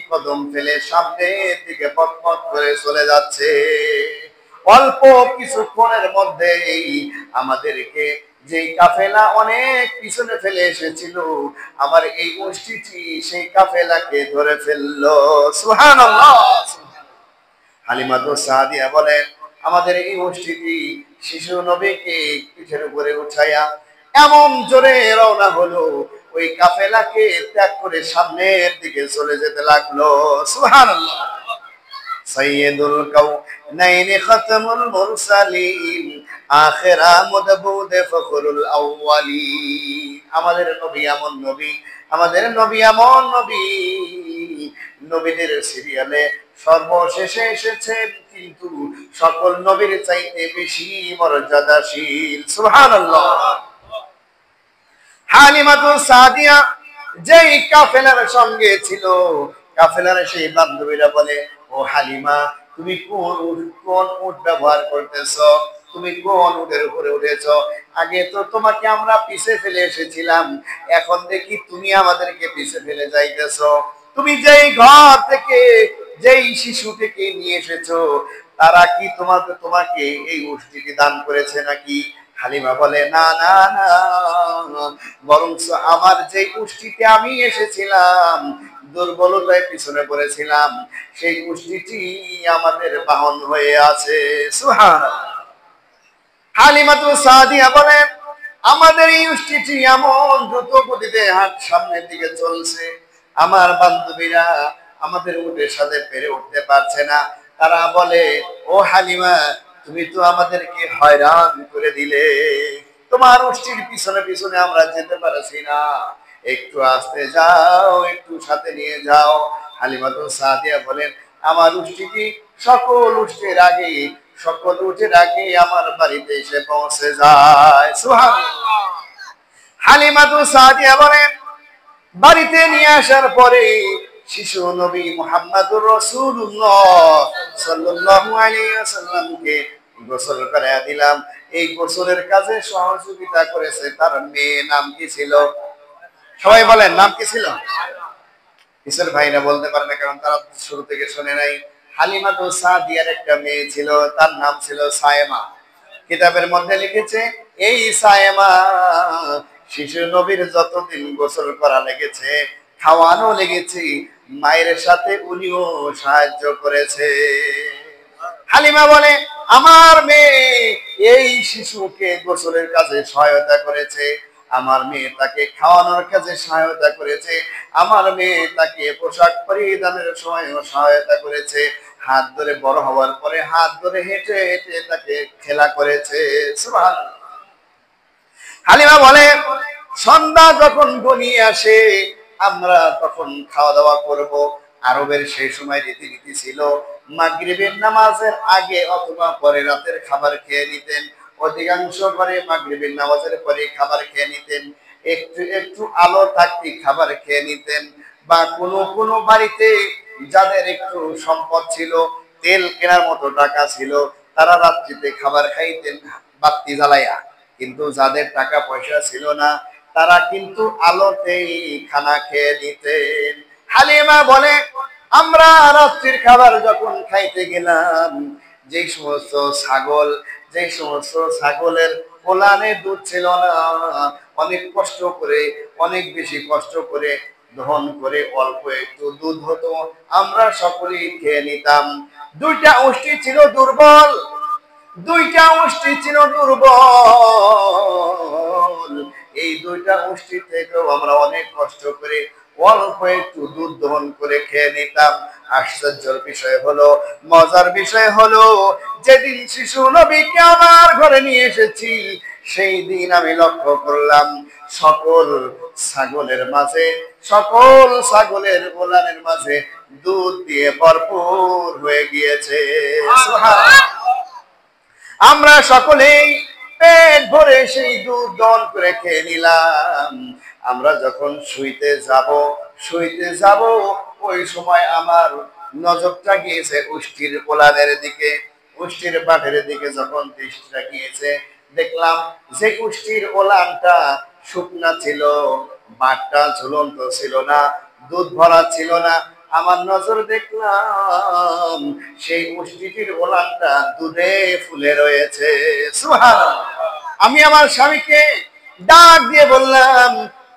কদম ফেলে সামনের দিকে পথ করে চলে যাচ্ছে। অল্প কিছুক্ষণের মধ্যেই আমাদেরকে যেই কাফেলা অনেক পিছনে ফেলে এসেছিল, আমার এই উষ্টিটি সেই কাফেলাকে ধরে ফেললো। সুবহানাল্লাহ। হালিমাতুস সাদিয়া বলেন, আমাদের এই উষ্টিটি শিশু নবীকে পিঠের উপরে উঠাইয়া এমন জোরে রওনা হলো, ওই কাফেলাকে ত্যাগ করে সামনের দিকে চলে যেতে লাগলো। সুবহানাল্লাহ। সাইয়্যিদুল কাউনাইন খাতামুল মুরসালিন আখিরা মুদবুদ ফখরুল আউয়ালিন। আমাদের নবী এমন নবী, আমাদের নবী এমন নবী, নবীদের সিরিয়ালে সর্বশেষে এসেছেন, কিন্তু সকল নবীর চাইতে বেশি মর্যাদাশীল। সুবহানাল্লাহ। হালিমাতুস সাদিয়া যেই কাফেলার সঙ্গে ছিল, কাফেলার সেই বান্ধবীরা বলে, ও হালিমা, তুমি কোন উট ব্যবহার করতেছ? তুমি কোন উটের উপরে উঠেছ? আগে তো তোমাকে আমরা পিছে ফেলে এসেছিলাম, এখন দেখি তুমি আমাদেরকে পিছে ফেলে যাইতেছ। তুমি যেই ঘর থেকে যেই শিশুটিকে নিয়ে এসেছো, তারা কি তোমাকে এই উটটিকে দান করেছে নাকি? হালিমা বলে, না না না, বরঞ্চ আমার যে উষ্টিতে আমি এসেছিলাম, দুর্বলতায় পিছনে পড়েছিলাম, সেই উষ্টিটি আমাদের বাহন হয়ে আছে। সুবহানাল্লাহ। হালিমাতুস সাদিয়া বলেন, আমাদের এই উষ্টিটি এমন দ্রুত গতিতে সামনের দিকে চলছে, আমার বান্ধবীরা আমাদের উটের সাথে পেরে উঠতে পারছে না। তারা বলে, ও হালিমা, তুমি তো আমাদেরকে হয়রান করে দিলে, তোমার উষ্টির পিছনে পিছনে আমরা যেতে পারছি না, একটু আস্তে যাও, একটু সাথে নিয়ে যাও। হালিমাতুস সাদিয়া বলেন, আমার উষ্টিটি সকল উষ্টের আগে, সকল উটের আগে আমার বাড়িতে এসে পৌঁছে যায়। সুবহানাল্লাহ। হালিমাতুস সাদিয়া বলেন, বাড়িতে নিয়ে আসার পরে শিশু নবী মুহাম্মদুর রাসূলুল্লাহ সাল্লাল্লাহু আলাইহি ওয়াসাল্লামকে গোসল করায়া দিলাম। এই গোসলের কাজে সহযোগিতা করেছে তার মেয়ে, নাম কি ছিল? সবাই বলেন, নাম কি ছিল? কিসের ভাইরা বলতে পারে না, কারণ তারা শুরু থেকে শুনে নাই। হালিমাতুস সাদিয়ার একটা মেয়ে ছিল, তার নাম ছিল সায়েমা। কিতাবের মধ্যে লিখেছে, এই সায়েমা শিশু নবীর যতদিন গোসল করা লেগেছে, খাওয়ানো লেগেছে, মায়ের সাথে উনিও সাহায্য করেছে। হালিমা বলে, আমার মেয়ে এই শিশুকে গোসলের কাজে সহায়তা করেছে, আমার মেয়ে তাকে খাওয়ানোর কাজে সহায়তা করেছে, আমার মেয়ে তাকে পোশাক পরিধানের সময় সহায়তা করেছে, হাত ধরে বড় হওয়ার পরে হাত ধরে হেঁটে হেঁটে তাকে খেলা করেছে। সুবহানাল্লাহ। হালিমা বলে, সন্ধ্যা যখন ঘনিয়ে আসে, আমরা তখন খাওয়া দাওয়া করব। আরবের সেই সময় রীতিনীতি ছিল, মাগরিবের নামাজের আগে অথবা পরে রাতের খাবার খেয়ে নিতেন। অধিকাংশ ঘরে মাগরিবের নামাজের পরে খাবার খেয়ে নিতেন, একটু একটু আলো থাকতে খাবার খেয়ে নিতেন, বা কোনো কোনো বাড়িতে যাদের একটু সম্পদ ছিল, তেল কেনার মতো টাকা ছিল, তারা রাত্রিতে খাবার খাইতেন বাতি জ্বালাইয়া। কিন্তু যাদের টাকা পয়সা ছিল না, তারা কিন্তু আলোতেই খানা খেয়ে নিতেন। হালিমা বলে, আমরা রাত্রির খাবার যখন খাইতে গেলাম, যেই সমস্ত ছাগল, যেই সমস্ত ছাগলের কোলানে দুধ ছিল না, অনেক কষ্ট করে, অনেক বেশি কষ্ট করে দহন করে অল্প একটু দুধ হতো, আমরা সকলেই খেয়ে নিতাম। দুইটা উষ্টি ছিল দুর্বল, দুইটা উষ্টি ছিল দুর্বল। এই দুইটা উষ্টি থেকেও আমরা অনেক কষ্ট করে অল্প একটু দুধ দহন করে খেয়ে নিতাম। আশ্চর্যের বিষয় হলো, মজার বিষয় হলো, যেদিন শিশু নবীকে আমার ঘরে নিয়ে এসেছি, সেই দিন আমি লক্ষ্য করলাম সকল ছাগলের মাঝে, সকল ছাগলের গোলানের মাঝে দুধ দিয়ে ভরপুর হয়ে গিয়েছে। আমরা সকলেই পেট ভরে সেই দুধ দহন করে খেয়ে নিলাম। আমরা যখন শুইতে যাব ওই সময় আমার নজরটা গিয়েছে উষ্টির কোলানের দিকে, উষ্টির বাটের দিকে। যখন দৃষ্টিটা গিয়েছে, দেখলাম যে উষ্টির ওলানটা শুকনা ছিল, বাটটা ঝুলন্ত ছিল না, দুধ ভরা ছিল না। আমার নজর দেখলাম সেই উষ্টিটির ওলানটা দুধে ফুলে রয়েছে। সুবহানাল্লাহ। আমি আমার স্বামীকে ডাক দিয়ে বললাম,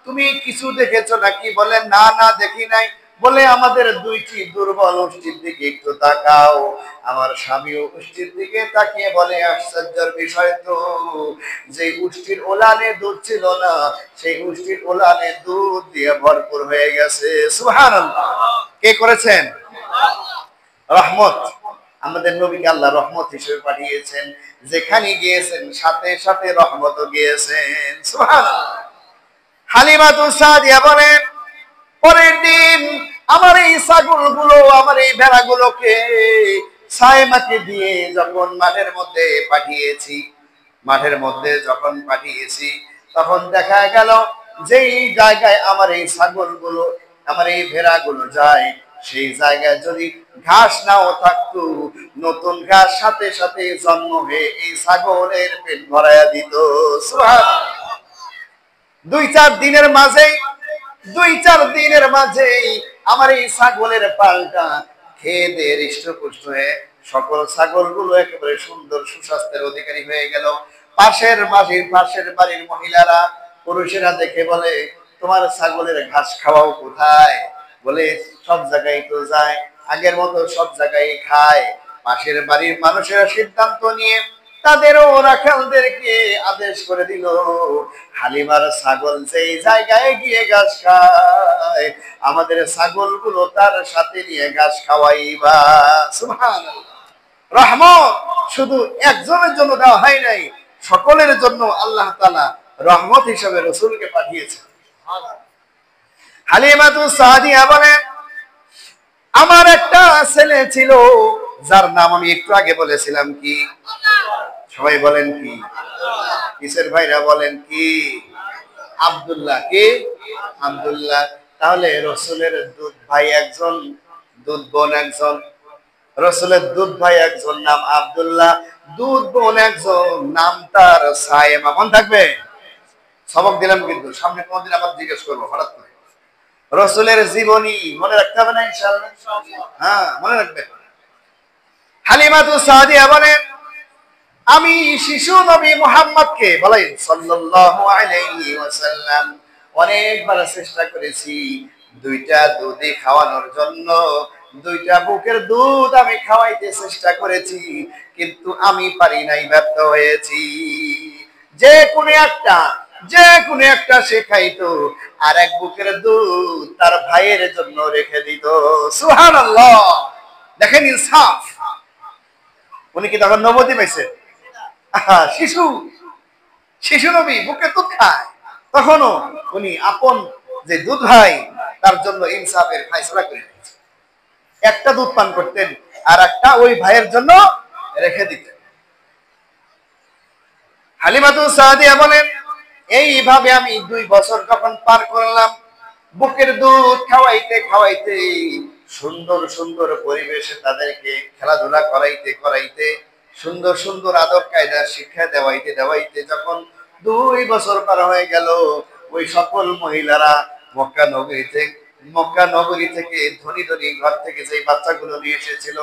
তুমি কিছু দেখেছো নাকি? বলে না, না দেখি নাই। বলে আমাদের দুইটি দুর্বল উষ্টির দিকে একটু তাকাও। আমার স্বামীও উষ্টির দিকে তাকিয়ে বলে, আশ্চর্যের বিষয় তো, যে উষ্টির ওলানে দুধ ছিল না, সেই উষ্টির ওলানে দুধ দিয়ে ভরপুর হয়ে গেছে। সুবহানাল্লাহ। কে করেছেন? রহমত। আমাদের নবীকে আল্লাহ রহমত হিসেবে পাঠিয়েছেন, যেখানে গিয়েছেন সাথে সাথে রহমতও গিয়েছেন। সুবহানাল্লাহ। হালিমাতুস সাদিয়া বলেন, পরের দিন আমার এই ছাগলগুলো, আমার এই ভেড়াগুলোকে সাইমাকে দিয়ে যখন মাঠের মধ্যে পাঠিয়েছি, মাঠের মধ্যে যখন পাঠিয়েছি, তখন দেখা গেল যেই জায়গায় আমার এই ছাগলগুলো, আমার এই ভেড়াগুলো যায়, সেই জায়গায় যদি ঘাস নাও থাকতো, নতুন ঘাস সাথে সাথে জন্ম হয়ে এই ছাগলের পেট ভরাইয়া দিত। সুবহানাল্লাহ। দুই চার দিনের মাঝেই আমার এই ছাগলের পালটা খেয়ে দিয়ে হৃষ্টপুষ্ট হয়ে সকল ছাগলগুলো একেবারে সুন্দর সুস্বাস্থ্যের অধিকারী হয়ে গেল। পাশের বাড়ির মহিলারা, পুরুষেরা দেখে বলে, তোমার ছাগলের ঘাস খাওয়াও কোথায়? বলে, সব জায়গায় তো যায়, আগের মতো সব জায়গায় খায়। পাশের বাড়ির মানুষেরা সিদ্ধান্ত নিয়ে তাদেরও রাখালদেরকে আদেশ করে দিল, হালিমার ছাগল যেই জায়গায় গিয়ে ঘাস খায়, আমাদের ছাগলগুলো তার সাথে নিয়ে ঘাস খাওয়াইবা। সুবহানাল্লাহ। রহমত শুধু একজনের জন্য দেওয়া হয় নাই, সকলের জন্য আল্লাহ তাআলা রহমত হিসেবে রাসূলকে পাঠিয়েছেন। হালিমাতুস সাদিয়া বলেন, আমার একটা ছেলে ছিল, যার নাম আমি একটু আগে বলেছিলাম কি? সবাই বলেন কি? কিসের ভাইরা বলেন কি? আব্দুল্লাহ। কি? আব্দুল্লাহ। তাহলে রসুলের দুধ ভাই একজন, দুধ বোন একজন। রসুলের দুধ ভাই একজন, নাম আব্দুল্লাহ। দুধ বোন একজন, নাম তার সায়েমা। মনে থাকবে? সবক দিলাম কিন্তু, সামনে কোনদিন আবার জিজ্ঞেস করবো হঠাৎ করে। রসুলের জীবনী মনে রাখতে হবে না ইনশাআল্লাহ? হ্যাঁ, মনে রাখবে। হালিমাতুস সাদিয়া বলেন, আমি শিশু নবী মুহাম্মদকে বলেন সাল্লাল্লাহু আলাইহি ওয়াসাল্লাম অনেকবার চেষ্টা করেছি দুইটা দুধই খাওয়ানোর জন্য, দুইটা বুকের দুধ আমি খাওয়াইতে চেষ্টা করেছি, কিন্তু আমি পারি নাই, ব্যর্থ হয়েছি। যে কোনো একটা সে খাইতো, আর এক বুকের দুধ তার ভাইয়ের জন্য রেখে দিত। সুবহানাল্লাহ। দেখেন ইনসাফ। উনি কি তখন নবুয়ত পাইছে? শিশু শিশু নবী বুকে দুধ খায়, তখনও উনি আপন যে দুধ ভাই, তার জন্য ইনসাফের ফয়সালা করে দিয়েছেন। একটা দুধ পান করতেন, আর একটা ওই ভাইয়ের জন্য রেখে দিতেন। হালিমাতুস সাদিয়া বলেন, এইভাবে আমি 2 বছর যখন পার করলাম, বুকের দুধ খাওয়াইতে খাওয়াইতে, সুন্দর সুন্দর পরিবেশে তাদেরকে খেলাধুলা করাইতে করাইতে, সুন্দর সুন্দর আদব কায়দা শিক্ষা দেওয়াইতে দেওয়াইতে, যখন 2 বছর পার হয়ে গেল, ওই সকল মহিলারা মক্কা নগরী থেকে ধনী ধনী ঘর থেকে যে বাচ্চাগুলো নিয়ে এসেছিল,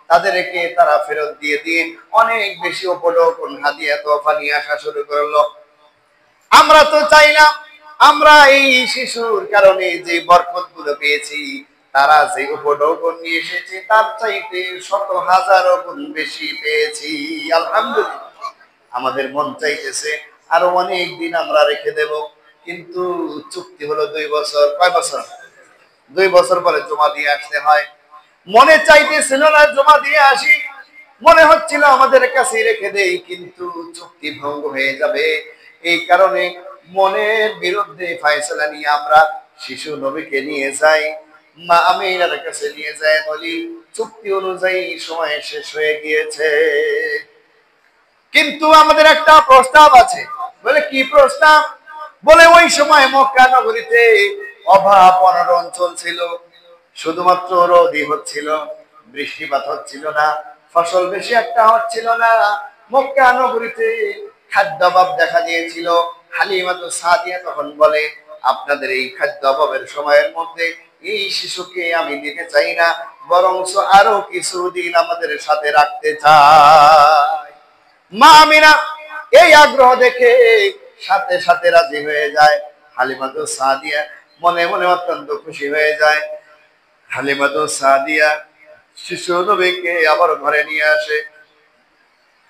তাদেরকে তারা ফেরত দিয়ে অনেক বেশি উপঢৌকন হাদিয়া তোফা নিয়ে আসা শুরু করলো। আমরা তো চাইলাম আমরা এই শিশুর কারণে যে বরকতগুলো পেয়েছি, তারা যে উপঢৌকন নিয়ে এসেছে তার চাইতে শত হাজারো গুণ বেশি পেয়েছি। আলহামদুলিল্লাহ। আমাদের মন চাইতেছে আরো অনেক দিন আমরা রেখে দেব, কিন্তু চুক্তি হলো 2 বছর। কয় বছর? 2 বছর পরে জমা দিয়ে আসতে হয়। মনে চাইতেছিল না জমা দিয়ে আসি, মনে হচ্ছিল আমাদের কাছে রেখে দেই, কিন্তু চুক্তি ভঙ্গ হয়ে যাবে। এই কারণে মনের বিরুদ্ধে ফয়সালা নিয়ে আমরা শিশু নবীকে নিয়ে যাই, মা আমিনার কাছে নিয়ে যাই, বলি চুক্তি অনুযায়ী সময় শেষ হয়ে গিয়েছে, কিন্তু আমাদের একটা প্রস্তাব আছে। বলে কি প্রস্তাব? বলে ওই সময় মক্কা নগরীতে অভাব অনটন চলছিল, শুধুমাত্র রোদই হচ্ছিল, বৃষ্টিপাত হচ্ছিল না, ফসল বেশি একটা হচ্ছিল না। মক্কা নগরীতে খাদ্য অভাব দেখা দিয়েছিল। হালিমা সাদিয়া তখন বলে, আপনাদের এই খাদ্য অভাবের সময়ের মধ্যে এই শিশুকে আমি দিতে চাই না, বরঞ্চ আরো কিছুদিন আমাদের সাথে রাখতে চাই। মা আমিনা এই আগ্রহ দেখে সাথে সাথে রাজি হয়ে যায়। হালিমা সাদিয়া মনে মনে অত্যন্ত খুশি হয়ে যায়। হালিমা সাদিয়া শিশু নবীকে আবার ঘরে নিয়ে আসে।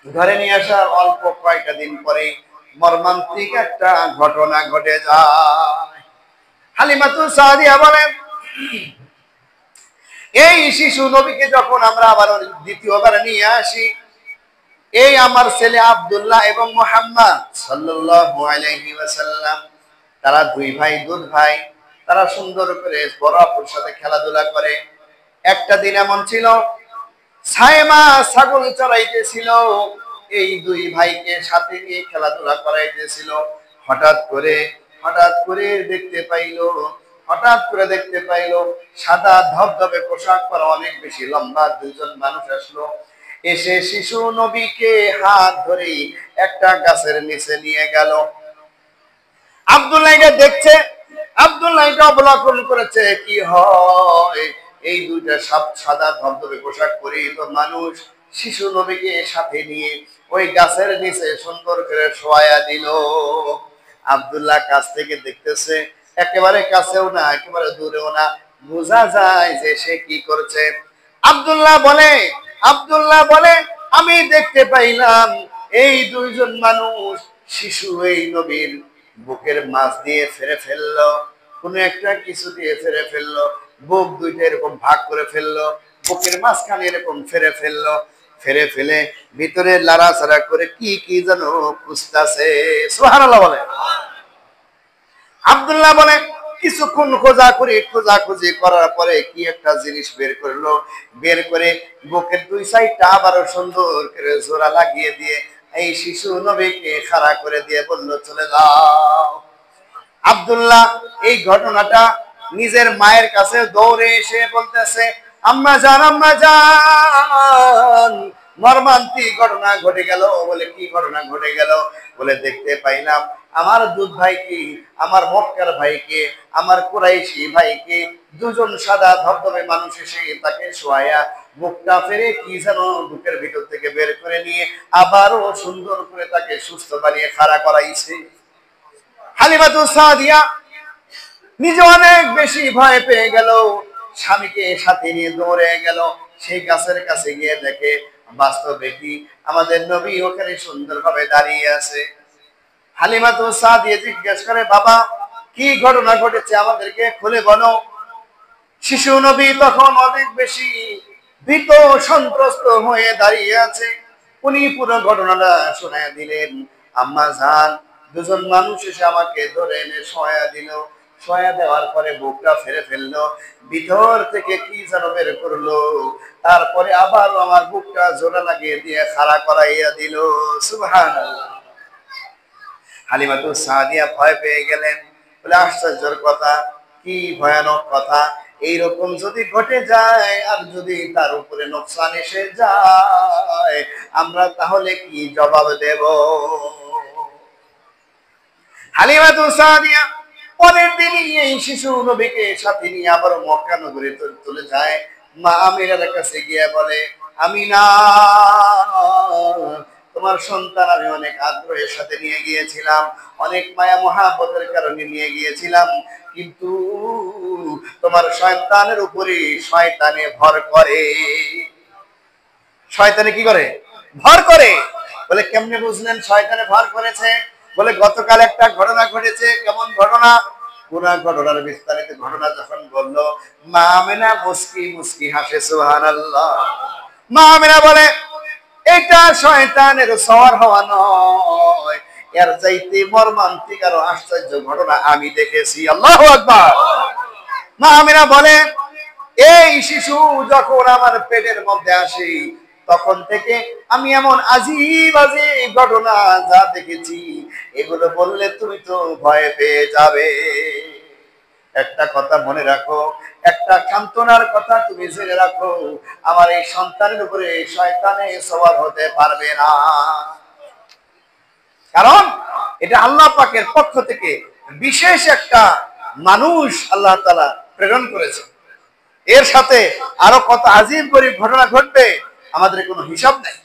ঘরে নিয়ে আসার অল্প কয়েকটা দিন পরে মর্মান্তিক একটা ঘটনা ঘটে যায়। হালিমা সাদিয়া বলেন, এই শিশু নবীকে যখন আমরা আবার দ্বিতীয়বার নিয়ে আসি, এই আমার ছেলে আব্দুল্লাহ এবং মুহাম্মদ সাল্লাল্লাহু আলাইহি ওয়াসাল্লাম, তারা দুই ভাই, দুধ ভাই, তারা সুন্দর করে বড় আপুর সাথে খেলাধুলা করে। একটা দিন এমন ছিল, সাইমা ছাগল চড়াইতেছিল, এই দুই ভাইকে সাথে নিয়ে খেলাধুলা করাইতেছিল। হঠাৎ করে দেখতে পাইলো সাদা ধবধবে পোশাক পরা অনেক বেশি লম্বা দুইজন মানুষ আসলো। এসে শিশু নবীকে হাত ধরেই একটা গাছের নিচে নিয়ে গেল। আব্দুল্লাহ এটা দেখছে, আব্দুল্লাহ এটা অবলোকন করেছে, কি হয় এই দুইটা সাদা ধবধবে পোশাক পরিহিত মানুষ শিশু নবীকে সাথে নিয়ে ওই গাছের নিচে সুন্দর করে শোয়া দিল। আব্দুল্লাহ কাছ থেকে দেখতেছে, একেবারে কাছেও না একেবারে দূরেও না, বোঝা যায় যে সে কি করছে। আব্দুল্লাহ বলে আমি দেখতে পাইলাম এই দুইজন মানুষ শিশু এই নবীর বুকের মাছ দিয়ে ফেরে ফেললো, কোন একটা কিছু দিয়ে ফেরে ফেললো, বুক দুইটা এরকম ভাগ করে ফেললো, বুকের মাঝখানে এরকম ফেরে ফেলে ভিতরে লাড়াচাড়া করে কি কি যেন খুঁজতেছে। সুবহানাল্লাহ বলে। আব্দুল্লাহ বলে কিছুক্ষণ খোঁজাখুঁজি করার পরে কি একটা জিনিস বের করে বুকের দুই সাইডটা আবারও সুন্দর করে জোড়া লাগিয়ে দিয়ে এই শিশু নবীকে খাড়া করে দিয়ে বলল, চলে যাও। আব্দুল্লাহ এই ঘটনাটা নিজের মায়ের কাছে দৌড়ে এসে বলতেছে, আম্মা জান, মর্মান্তিক ঘটনা ঘটে গেল। বলে কি ঘটনা ঘটে গেল? বলে দেখতে পাইলাম আমার দুধ ভাইকে, আমার মক্কার ভাইকে, আমার কুরাইশি ভাইকে দুজন সাদা ধবধবে মানুষ এসে তাকে শোয়া মুখটা ফেরে কি যেন বুকের ভিতর থেকে বের করে নিয়ে আবারও সুন্দর করে তাকে সুস্থ বানিয়ে খাড়া করাইছে। হালিমা সাদিয়া নিজে অনেক বেশি ভয় পেয়ে গেল, স্বামীকে সাথে নিয়ে দৌড়ে গেল। সেই গাছের কাছে গিয়ে দেখে বাস্তবে কি আমাদের নবী ওখানে সুন্দরভাবে দাঁড়িয়ে আছে। হালিমা সাদিয়া জিজ্ঞেস করে, বাবা কি ঘটনা ঘটেছে আমাদেরকে খুলে বলো। শিশু নবী তখন অনেক বেশি ভীত সন্ত্রস্ত হয়ে দাঁড়িয়ে আছে। উনি পুরো ঘটনাটা শোনায় দিলেন। আম্মা জান, দুজন মানুষ এসে আমাকে ধরে এনে শোয়া দেওয়ার পরে বুকটা ফেরে ফেললো, ভিতর থেকে কি যেন বের করলো, তারপরে আবার আমার বুকটা জোড়া লাগিয়ে দিয়ে খাড়া করাইয়া দিল। সুবহানাল্লাহ। হালিমা সাদিয়া ভয় পেয়ে গেলেন। বলে আশ্চর্যের কথা, কি ভয়ানক কথা, এইরকম যদি ঘটে যায় আর যদি তার উপরে নোকসান এসে যায়, আমরা তাহলে কি জবাব দেব? হালিমা সাদিয়া পরের দিনই এই শিশু নবীকে সাথে নিয়ে আবার মক্কা নগরে চলে যায়। মা আমিরার কাছে গিয়ে বলে, আমিনা, তোমার সন্তান আমি অনেক আগ্রহের সাথে নিয়ে গিয়েছিলাম, অনেক মায়া মহাব্বতের কারণে নিয়ে গিয়েছিলাম, কিন্তু তোমার সন্তানের উপরে শয়তানে ভর করে। শয়তানে কি করে? ভর করে। বলে কেমনে বুঝলেন শয়তানে ভর করেছে? বলে গতকাল একটা ঘটনা ঘটেছে। কেমন ঘটনা? পুরা ঘটনার বিস্তারিত ঘটনা যখন বললো, মা আমেনা মুস্কি মুস্কি হাসে, সুবহানাল্লাহ। মা আমেনা বলে এটা শয়তানের সওয়ার হওয়া নয়, এর চাইতে মর্মান্তিক আরো আশ্চর্য ঘটনা আমি দেখেছি। আল্লাহু আকবার। মা আমেনা বলে এই শিশু যখন আমার পেটের মধ্যে আসে তখন থেকে আমি এমন আজীব আজীব ঘটনা যা দেখেছি, এগুলো বললে তুমি তো ভয় পেয়ে যাবে। একটা কথা মনে রাখো, একটা সান্ত্বনার কথা তুমি জেনে রাখো, আমার এই সন্তানের উপরে শয়তানে সওয়ার হতে পারবে না। কারণ এটা আল্লাহ পাকের পক্ষ থেকে বিশেষ একটা মানুষ আল্লাহ তাআলা প্রেরণ করেছে। এর সাথে আরো কত আজীব গরীব ঘটনা ঘটবে, আমাদের কোনো হিসাব নাই।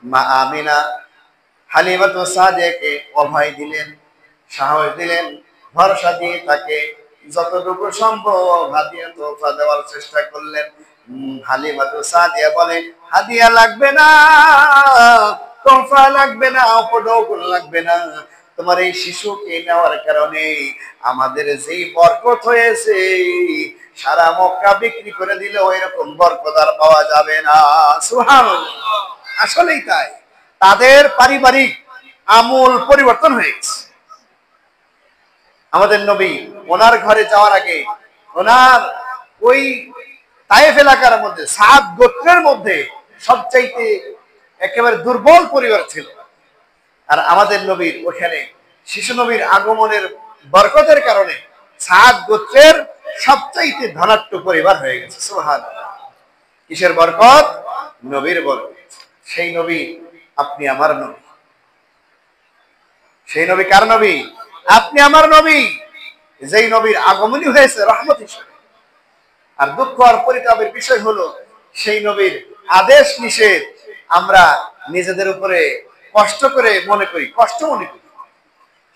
মা আমিনা হালিমাতুস সাদিয়াকে অভয় দিলেন, সাহস দিলেন, ভরসা দিয়ে তাকে যতটুকু সম্ভব হাদিয়া তোফা দেওয়ার চেষ্টা করলেন। হালিমাতুস সাদিয়া বলে হাদিয়া লাগবে না, তোফা লাগবে না, উপঢৌকন লাগবে না, তোমার এই শিশুকে নেওয়ার কারণে আমাদের যেই বরকত হয়েছে সারা মক্কা বিক্রি করে দিলেও এরকম বরকত আর পাওয়া যাবে না। সুবহানাল্লাহ। আসলেই তাই, তাদের পারিবারিক আমূল পরিবর্তন হয়ে গেছে। আমাদের নবী ওনার ঘরে যাওয়ার আগে ওনার ওই তায়েফ এলাকার মধ্যে সাদ গোত্রের মধ্যে সবচাইতে একেবারে দুর্বল পরিবার ছিল। আর আমাদের নবীর ওখানে শিশু নবীর আগমনের বরকতের কারণে সাদ গোত্রের সবচাইতে ধনাঢ্য পরিবার হয়ে গেছে। সুবহানাল্লাহ। কিসের বরকত? নবীর বরকত। সেই নবী আপনি আমার নবী। সেই নবী কার নবী? আপনি আমার নবী, যেই নবীর আগমনই হয়েছে রহমত হিসেবে। আর দুঃখ আর পরিতাপের বিষয় হলো সেই নবীর আদেশ নিষেধ আমরা নিজেদের উপরে কষ্ট করে মনে করি, কষ্ট মনে করি।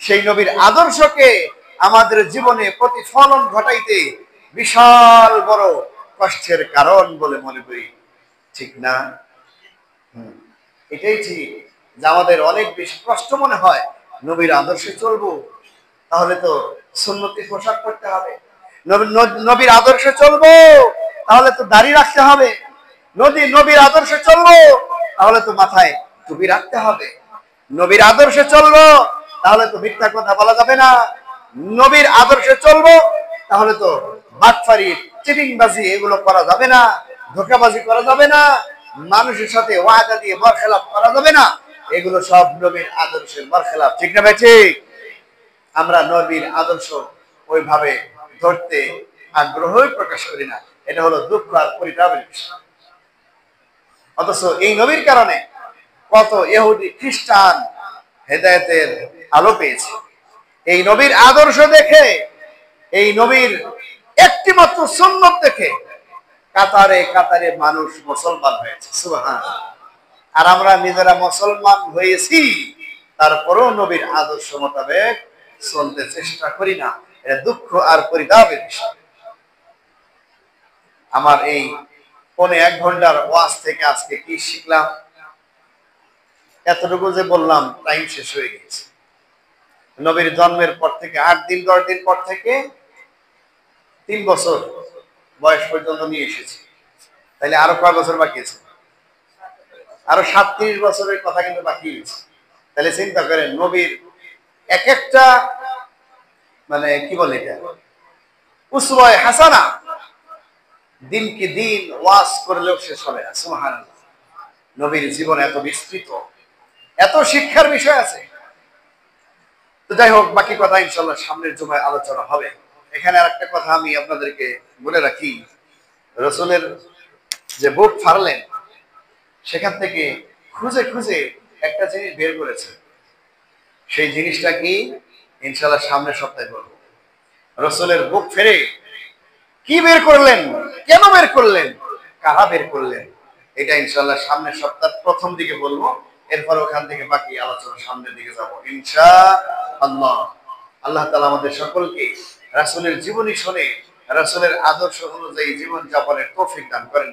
সেই নবীর আদর্শকে আমাদের জীবনে প্রতিফলন ঘটাইতে বিশাল বড় কষ্টের কারণ বলে মনে করি, ঠিক না? এটাই ঠিক যে আমাদের অনেক বেশি কষ্ট মনে হয় নবীর আদর্শে চলবো, তাহলে তো সুন্নতি পোশাক পরতে হবে। নবীর আদর্শে চলবো তাহলে তো দাড়ি রাখতে হবে। নবীর আদর্শে চলবো তাহলে তো মাথায় টুপি রাখতে হবে। নবীর আদর্শে চলবো তাহলে তো মিথ্যা কথা বলা যাবে না। নবীর আদর্শে চলবো তাহলে তো বাটপারি, চিটিংবাজি এগুলো করা যাবে না, ধোঁকাবাজি করা যাবে না, মানুষের সাথে ওয়াদা দিয়ে বরখেলাপ করা যাবে না। এগুলো সব নবীর আদর্শের বরখেলাপ, ঠিক না ভাই? ঠিক। আমরা নবীর আদর্শ ওইভাবে ধরতে আগ্রহই প্রকাশ করি না। এটা হলো দুঃখ আর পরিতাপের বিষয়। অথচ এই নবীর কারণে কত ইহুদি খ্রিস্টান হেদায়েতের আলো পেয়েছে। এই নবীর আদর্শ দেখে, এই নবীর একটি মাত্র সুন্নত দেখে কাতারে কাতারে মানুষ মুসলমান হয়েছে। সুবহানাল্লাহ। আর আমরা নিজেরা মুসলমান হয়েছি, তারপরেও নবীর আদর্শ মোতাবেক চলতে চেষ্টা করি না। এটা দুঃখ আর পরিতাপের বিষয়। আমার এই 1.5 ঘন্টার ওয়াজ থেকে আজকে কি শিখলাম? এতটুকু যে বললাম টাইম শেষ হয়ে গেছে। নবীর জন্মের পর থেকে 8 দিন 10 দিন পর থেকে 3 বছর বয়স পর্যন্ত নিয়ে এসেছি। তাহলে আরো কয় বছর বাকি আছে? আরো 37 বছরের কথা কিন্তু বাকি আছে। তাহলে চিন্তা করেন নবীর এক একটা মানে কি বলে এটা উসওয়ায়ে হাসানা দিন কি দিন ওয়াজ করলেও শেষ হবে না। সুবহানাল্লাহ। নবীর জীবন এত বিস্তৃত, এত শিক্ষার বিষয় আছে। তো যাই হোক, বাকি কথা ইনশাআল্লাহ সামনের জুমায় আলোচনা হবে। এখানে আরেকটা কথা আমি আপনাদেরকে বলে রাখি, রাসূলের যে বুক ফাড়লেন সেখান থেকে খুঁজে খুঁজে একটা জিনিস বের করেছে। সেই জিনিসটা কি ইনশাআল্লাহ সামনের সপ্তাহে বলবো। রাসূলের বুক ফেরে কি বের করলেন, কেন বের করলেন, কারা বের করলেন, এটা ইনশাআল্লাহ সামনের সপ্তাহের প্রথম দিকে বলবো, এরপর ওখান থেকে বাকি আলোচনা সামনের দিকে যাব ইনশাআল্লাহ। আল্লাহ তাআলা আমাদের সকলকে রাসূলের জীবনী শুনে রাসূলের আদর্শ অনুযায়ী জীবন যাপনের তৌফিক দান করেন।